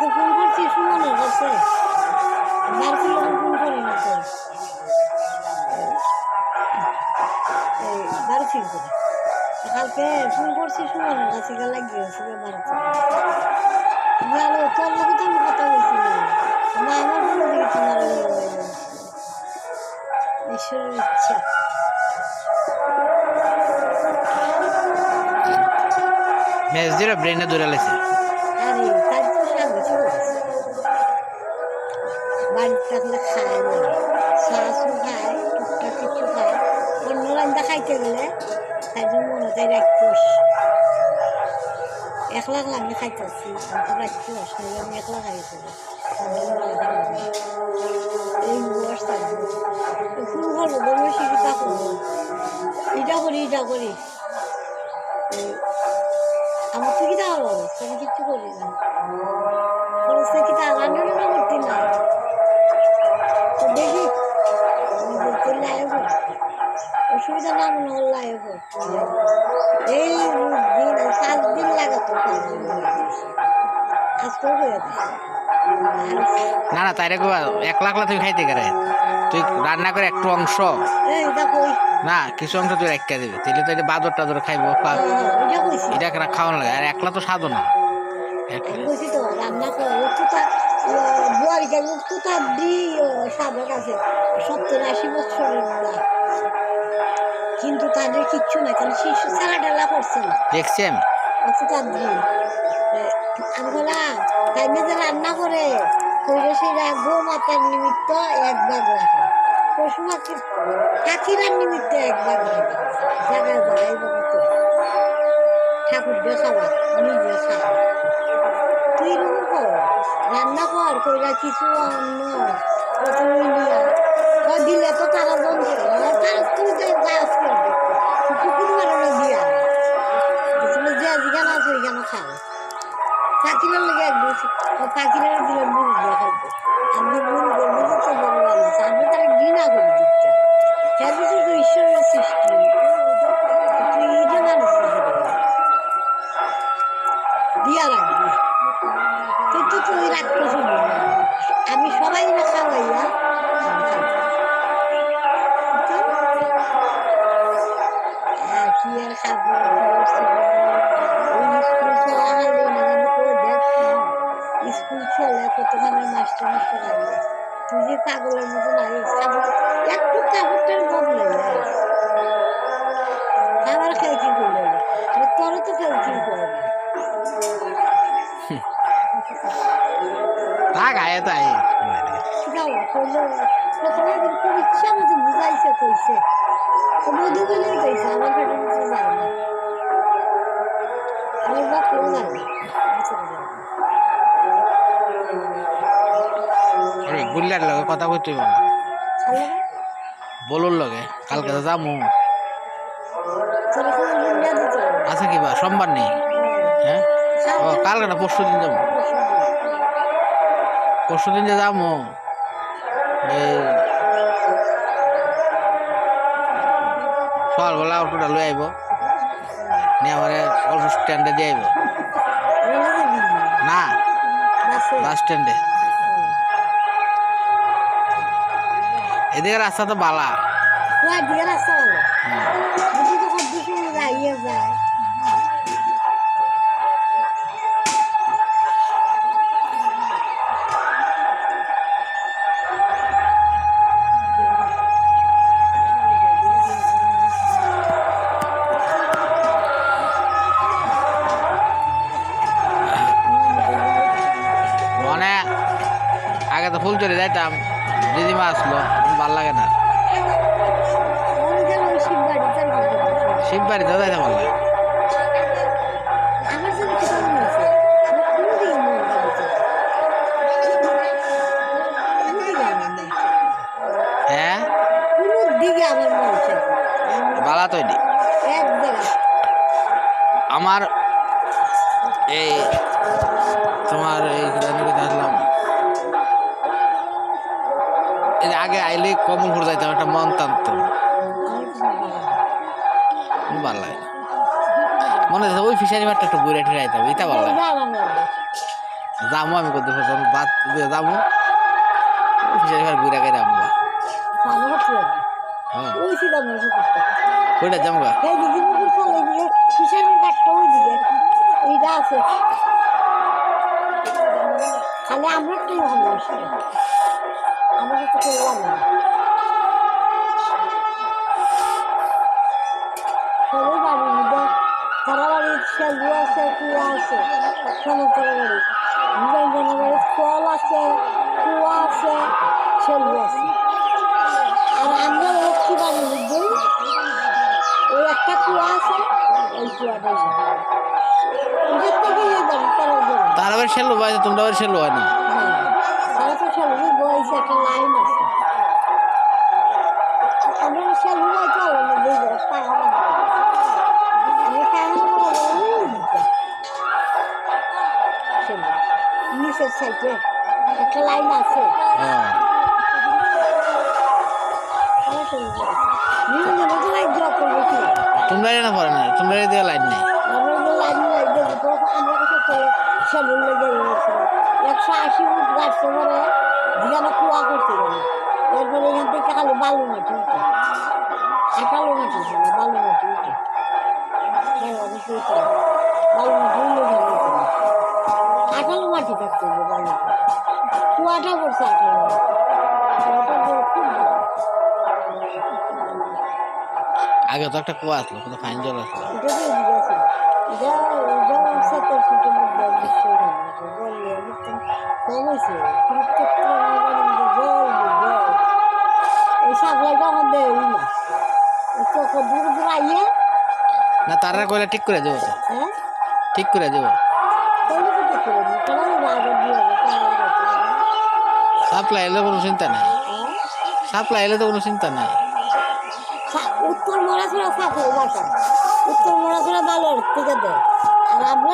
কালকে ফোন করছি সুমনের কাছে বার করলে ফোন করে না তো বারো ফিল করে কালকে ফোন করছি সুমনের কাছে লাগিয়েছে বাড়িতে ভালো তোর লোক তো আমি কথা বলছি না মা আমার ফোন দিকে তোমার ঈশ্বরের ইচ্ছা ম্যাচ দিয়ে ব্রেনে ধরে লেছে আরে তার তো সামনে ছিল বাড়িতে থাকলে খায় না শাশু খায় টুকটাক কিছু খায় অন্য রান্না খাইতে গেলে তাই জন্য মনে হয় রাখছিস একলা একলা আমি খাইতেছি আমি তো রাখছি অসুবিধা আমি একলা খাইতে এই বর্ষা ফুল হলো বলবো সেটা করবো এটা করি আমার তো কিটা হলো আমি কিচ্ছু করি না খরচটা কিটা রান্না করতে না তো দেখি করতে লাইব অসুবিধা না মনে হল লাইব এই দিন 5 দিন লাগাতো আজকেও হয়ে গেছে না না তাইরে একলা একলা তুই খাইতে গেলে তুই রান্না করে একটু অংশ না কিছু অংশ তুই রেখে দিবি তাহলে তো এটা বাদর টাদর খাইবো এটা খাওয়ানো লাগে আর একলা তো স্বাদও না রান্না করে বুয়ারি তো তার সাধক আছে 70-80 বছরের কিন্তু তাদের কিচ্ছু না কারণ শিশু চালা করছে না দেখছি আমি আমি বললাম তাই যে রান্না করে সেটা গো মাতার নিমিত্ত 1 ভাগ রাখে পশু পাখিরার নিমিত্ত 1 ভাগ রাখে জায়গায় জায়গায় তো ঠাকুর দিয়ে খাওয়া নিজে খাওয়া তুই এরকম কর রান্না কর কইরা কিছু অন্য প্রথমে নিয়ে দিলে তো তারা বন্ধ তারা তুই গাছ করবে পুকুর মারানো দিয়া যে যেখানে আছে ওইখানে খাও পাখিরার লেগে একদম পাখিরা দিলে মুড়ি দিয়ে খাইবে আমি মুড়ি করবো তো বড় আছে আমি তারা ঘৃণা করে দিচ্ছি হ্যাঁ কিছু তো ঈশ্বরের সৃষ্টি তুই এটা মানুষ দিয়া রাখবি তুই রাখতে শুনবি আমি সবাই না খাওয়াইয়া কি আর খাবো স্কুল চলে কতখানি মাস্টার লাগে তুই যে পাগলের মতো নাই একটু কাপড়টার বদলে আমার খেয়ে কি করলে তোরও তো কেউ কি করে না তাই প্রথমে খুব ইচ্ছা মতো বুঝাইছে কইছে মধু বলেই কইছে আমার পেটের মতো যায় না আমি বা কেউ জানি গুল্লার লগে কথা কইতে বলুর লগে কালকে তো যামু আচ্ছা কিবা সোমবার নেই হ্যাঁ ও কালকে না পরশু দিন যাবো পরশু দিন যে যাবো এই সকালবেলা অটোটা লই আইব নিয়ে আমার অল্প স্ট্যান্ডে দিয়ে আইব না বাস স্ট্যান্ডে এদিকে রাস্তা তো বালা রাস্তা যায় আগে তো ফুল চলে যাইতাম দিদিমা আসলো ভাল লাগে না শিববাড়িতে যাইতাম ভাল লাগে হ্যাঁ বালা তৈরি আমার এই তোমার এই আসলাম আগে আইলে কমলপুর যাইতাম একটা মন টানতো ভালো লাগে মনে হচ্ছে ওই ফিশারি মাঠটা একটু ঘুরে টুরে আইতাম এটা ভালো লাগে যাবো আমি করতে পারছি বাদ দিয়ে যাবো ঘুরে গেলে আমরা ভালো হচ্ছে হ্যাঁ ওই ছিল মনে করতে কইটা যাবো গা এই দিদি পুকুর চলে এদিকে কিষানের কাঠটা ওই দিকে এইটা আছে খালি আমরা একটাই ভালোবাসি আমাকে তো কেউ লাগে না সবাই বাড়ির মধ্যে তারা বাড়ির সেলু আছে কুয়া আছে সমতলা বাড়ি নিরঞ্জনের বাড়ির কল আছে কুয়া আছে সেলু আছে আর আমরা লক্ষ্মী বাড়ির মধ্যেই ওই একটা কুয়া আছে ওই কুয়াটাই ওদের থেকে এই বাড়ি করার জন্য তার আবার সেলো ভাই তোমরা আবার সেলো হয় না তারা তো সেলু বয়েছে একটা লাইন আছে আমরা সেলু বয়েছে আলাদা দুই জায়গা পায়খানা আমি পায়খানা নিচের সাইডে একটা লাইন আছে হ্যাঁ নিরঞ্জনে তো লাইন জব করবে কি তোমরা না পড়ে না তোমরা এদিকে লাইন নেই আমরা যে লাইন দেখবো আমরা কাছে সেলুন লেগে গেছিল 180 ফুট গাছতে পরে দিঘানা কুয়া করতে গেলে এরপরে এখান থেকে খালি বালু মাটি উঠে আটালো মাটি ছিল বালু মাটি উঠে বালু মাটি উঠে গেলে আটালো মাটি থাকতে হবে বালু কুয়াটা পড়ছে আটালো মাটি কুয়াটা খুব ভালো আগে তো একটা কুয়া আসলো কত ফাইন জল আসলো এটা তো এদিকে আছে এটা 70 ফুটের মধ্যে বিশ্বের জল কম হয়েছে জল এই সাপ্লাইটা আমার দেয় না চোখ দূর দূর আইয়ে না তারা কইলে ঠিক করে দেবো তো হ্যাঁ ঠিক করে দেবো তাহলে তো ঠিক করে দিই তারা রাগা দিয়ে হবে সাপ্লাই এলে কোনো চিন্তা নাই সাপ্লাই এলে তো কোনো চিন্তা নাই উত্তর মরাছড়া সাপ্লাই বাটা উত্তর মরাছড়া ভালো থেকে দেয় আর আমরা